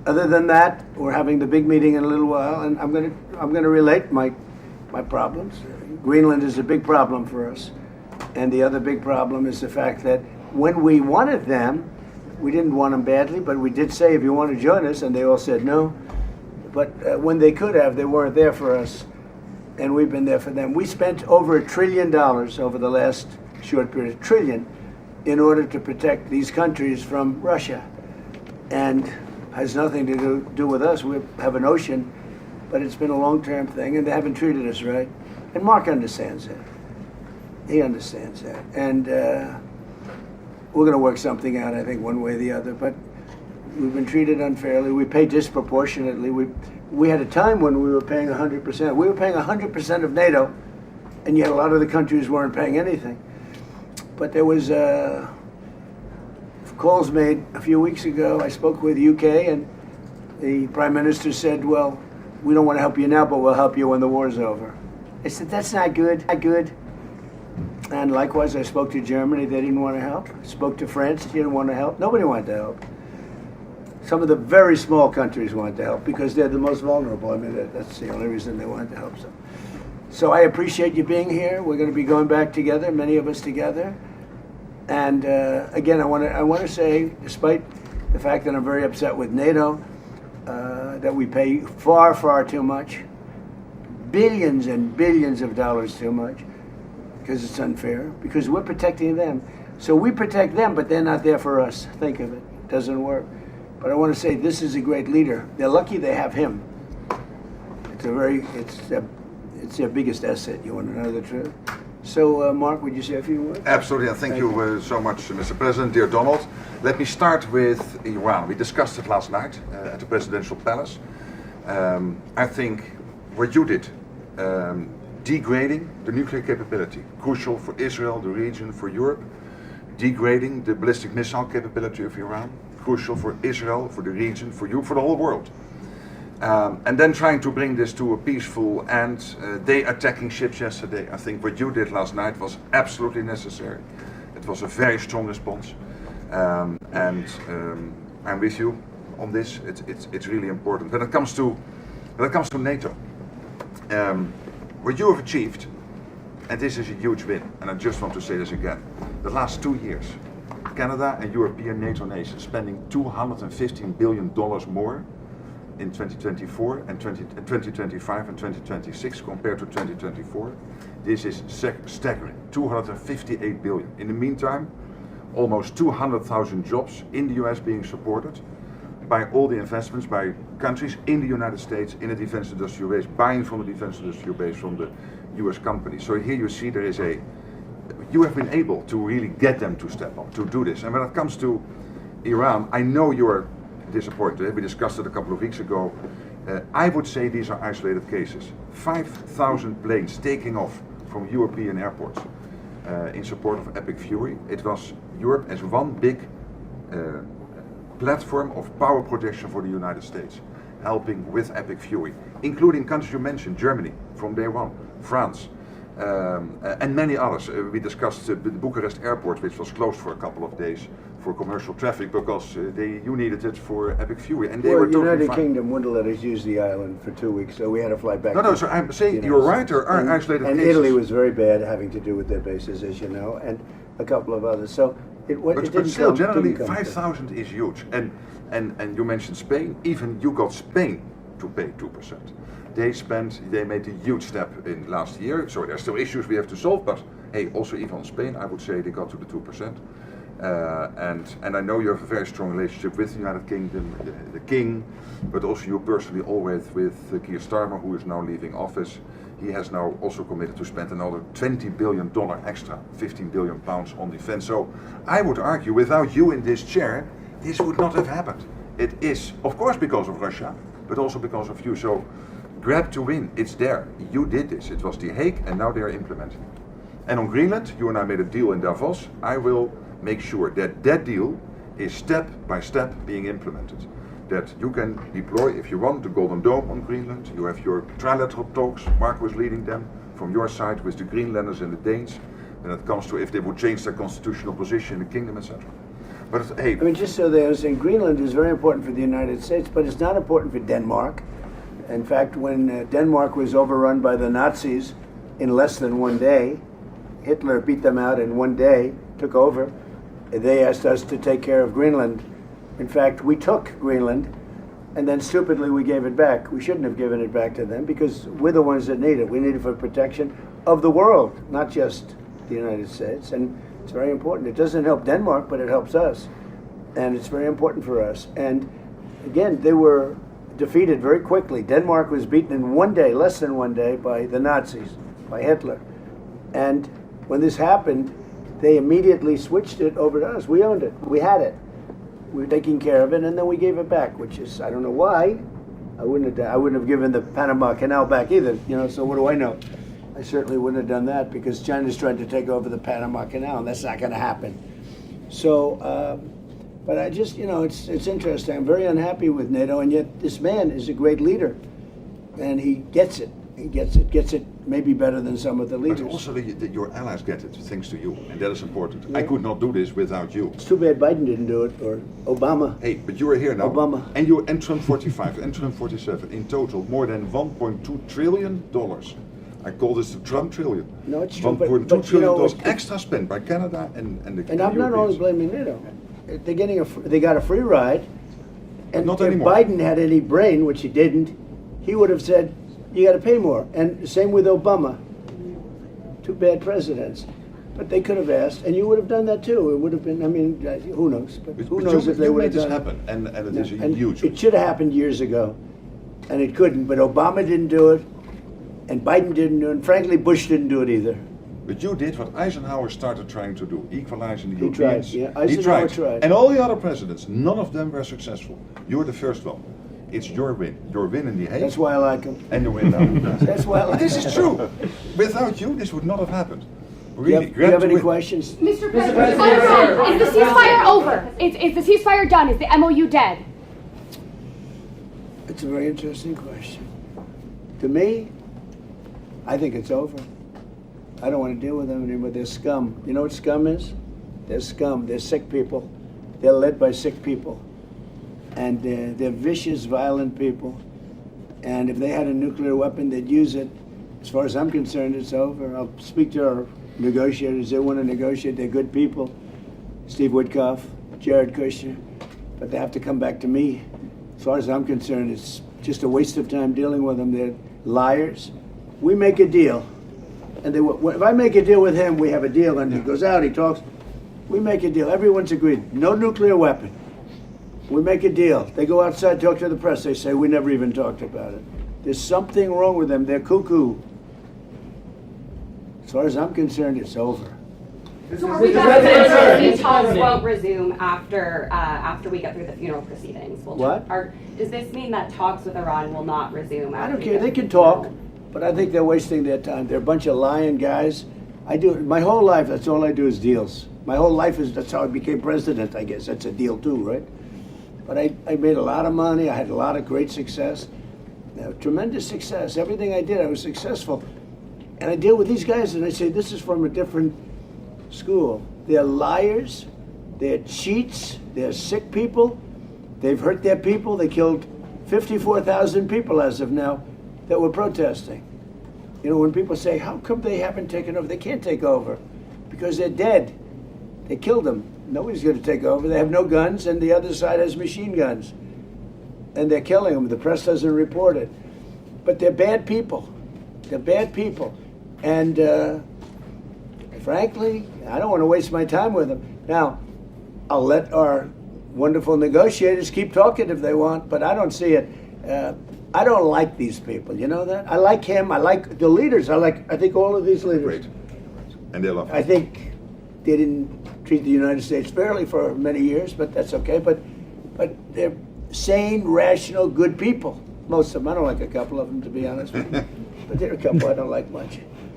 other than that, we're having the big meeting in a little while, and I'm going to relate my problems. Greenland is a big problem for us, and the other big problem is the fact that when we wanted them, we didn't want them badly, but we did say, if you want to join us, and they all said no. But when they could have, they weren't there for us, and we've been there for them. We spent over $1 trillion over the last short period, $1 trillion, in order to protect these countries from Russia, and has nothing to do with us. We have an ocean, but it's been a long-term thing, and they haven't treated us right. And Mark understands that. He understands that, and we're going to work something out, I think, one way or the other. But we've been treated unfairly. We pay disproportionately. We had a time when we were paying 100%. We were paying 100% of NATO, and yet a lot of the countries weren't paying anything. But there was calls made a few weeks ago. I spoke with UK, and the Prime Minister said, well, we don't want to help you now, but we'll help you when the war's over. I said, that's not good, not good. And likewise, I spoke to Germany, they didn't want to help. I spoke to France, they didn't want to help. Nobody wanted to help. Some of the very small countries wanted to help because they're the most vulnerable. I mean, that's the only reason they wanted to help. So I appreciate you being here. We're going to be going back together, many of us together. And again, I want to say, despite the fact that I'm very upset with NATO, that we pay far, far too much, billions and billions of dollars too much, because it's unfair, because we're protecting them. So we protect them, but they're not there for us. Think of it. It doesn't work. But I want to say this is a great leader. They're lucky they have him. It's their biggest asset. You want to know the truth? So, Mark, would you say a few words? Absolutely, and thank you so much, Mr. President, dear Donald. Let me start with Iran. We discussed it last night at the presidential palace. I think what you did, degrading the nuclear capability, crucial for Israel, the region, for Europe, degrading the ballistic missile capability of Iran, crucial for Israel, for the region, for you, for the whole world. And then trying to bring this to a peaceful end. They attacking ships yesterday. I think what you did last night was absolutely necessary. It was a very strong response, and I'm with you on this. It's really important. When it comes to NATO, what you have achieved, and this is a huge win. And I just want to say this again: the last 2 years, Canada and European NATO nations spending $215 billion more in 2024 and 2025 and 2026 compared to 2024. This is staggering, 258 billion. In the meantime, almost 200,000 jobs in the US being supported by all the investments by countries in the United States in the defense industrial base, buying from the defense industrial base from the US companies. So here you see there is you have been able to really get them to step up, to do this. And when it comes to Iran, I know you're disappointed. We discussed it a couple of weeks ago. I would say these are isolated cases. 5,000 planes taking off from European airports in support of Epic Fury. It was Europe as one big platform of power projection for the United States, helping with Epic Fury, including countries you mentioned, Germany from day one, France, and many others. We discussed the Bucharest airport, which was closed for a couple of days for commercial traffic because you needed it for Epic Fury, and they were totally United fine. Kingdom wouldn't let us use the island for 2 weeks, so we had to fly back. No, so I'm saying you're right. There are isolated and cases. Italy was very bad, having to do with their bases, as you know, and a couple of others. So but still, generally, 5,000 is huge. And you mentioned Spain. Even you got Spain to pay 2%. They made a huge step in last year. So there's still issues we have to solve. But hey, also even on Spain, I would say they got to the 2%. And I know you have a very strong relationship with the United Kingdom, the King, but also you personally always with Keir Starmer, who is now leaving office. He has now also committed to spend another $20 billion extra, 15 billion pounds on defense. So I would argue, without you in this chair, this would not have happened. It is, of course, because of Russia, but also because of you. So grab to win, it's there. You did this. It was The Hague, and now they are implementing it. And on Greenland, you and I made a deal in Davos. I will make sure that that deal is step by step being implemented. That you can deploy, if you want, the Golden Dome on Greenland. You have your trilateral talks, Mark was leading them, from your side with the Greenlanders and the Danes, when it comes to if they would change their constitutional position in the kingdom, etc. But hey, I mean, just so they understand, Greenland is very important for the United States, but it's not important for Denmark. In fact, when Denmark was overrun by the Nazis in less than one day, Hitler beat them out in one day, took over. They asked us to take care of Greenland. In fact, we took Greenland, and then stupidly we gave it back. We shouldn't have given it back to them because we're the ones that need it. We need it for protection of the world, not just the United States. And it's very important. It doesn't help Denmark, but it helps us. And it's very important for us. And again, they were defeated very quickly. Denmark was beaten in one day, less than one day, by the Nazis, by Hitler. And when this happened, they immediately switched it over to us. We owned it. We had it. We were taking care of it, and then we gave it back, which is, I don't know why. I wouldn't have given the Panama Canal back either, so what do I know? I certainly wouldn't have done that because China's trying to take over the Panama Canal, and that's not going to happen. So, but I just, it's interesting. I'm very unhappy with NATO, and yet this man is a great leader, and he gets it. He gets it maybe better than some of the leaders. But also your allies get it, thanks to you, and that is important. Yeah. I could not do this without you. It's too bad Biden didn't do it, or Obama. Hey, but you are here now. Obama. And Trump 45, and Trump 47, in total, more than $1.2 trillion. I call this the Trump trillion. No, it's true. $1.2 trillion extra spent by Canada and the And I'm not only blaming NATO. They got a free ride. And not if anymore. Biden had any brain, which he didn't, he would have said, you got to pay more. And same with Obama. Two bad presidents. But they could have asked, and you would have done that too. It would have been, who knows? But who knows if they would have done it. You made this happen, and it is a huge... It should have happened years ago, and it couldn't. But Obama didn't do it, and Biden didn't do it, and frankly, Bush didn't do it either. But you did what Eisenhower started trying to do, equalizing the He Europeans. tried, yeah. Eisenhower tried. And all the other presidents, none of them were successful. You're the first one. It's your win. Your win in the Hague. That's why I like him. And the win now. That's why I like him. This is true. Without you, this would not have happened. Really. Do you have any questions? Mr. President, is the ceasefire over? Is the ceasefire done? Is the MOU dead? It's a very interesting question. To me, I think it's over. I don't want to deal with them anymore. They're scum. You know what scum is? They're scum. They're sick people. They're led by sick people. And they're vicious, violent people. And if they had a nuclear weapon, they'd use it. As far as I'm concerned, it's over. I'll speak to our negotiators. They want to negotiate. They're good people. Steve Witkoff, Jared Kushner. But they have to come back to me. As far as I'm concerned, it's just a waste of time dealing with them. They're liars. We make a deal. And if I make a deal with him, we have a deal. And he goes out, he talks. We make a deal. Everyone's agreed. No nuclear weapon. We make a deal. They go outside, talk to the press. They say, we never even talked about it. There's something wrong with them. They're cuckoo. As far as I'm concerned, it's over. So are we back talks won't resume after we get through the funeral proceedings? Does this mean that talks with Iran will not resume? I don't care. They can talk, but I think they're wasting their time. They're a bunch of lying guys. My whole life, that's all I do is deals. My whole life that's how I became president, I guess. That's a deal too, right? But I made a lot of money. I had a lot of great success, tremendous success. Everything I did, I was successful. And I deal with these guys, and I say, this is from a different school. They're liars. They're cheats. They're sick people. They've hurt their people. They killed 54,000 people as of now that were protesting. When people say, how come they haven't taken over? They can't take over because they're dead. They killed them. Nobody's going to take over. They have no guns, and the other side has machine guns. And they're killing them. The press doesn't report it. But they're bad people. They're bad people. And frankly, I don't want to waste my time with them. Now, I'll let our wonderful negotiators keep talking if they want, but I don't see it. I don't like these people. You know that? I like him. I like the leaders. I think all of these leaders. Great. And they love it. I think they didn't treat the United States fairly for many years, but that's okay. But they're sane, rational, good people. Most of them. I don't like a couple of them, to be honest with you. But there are a couple I don't like much.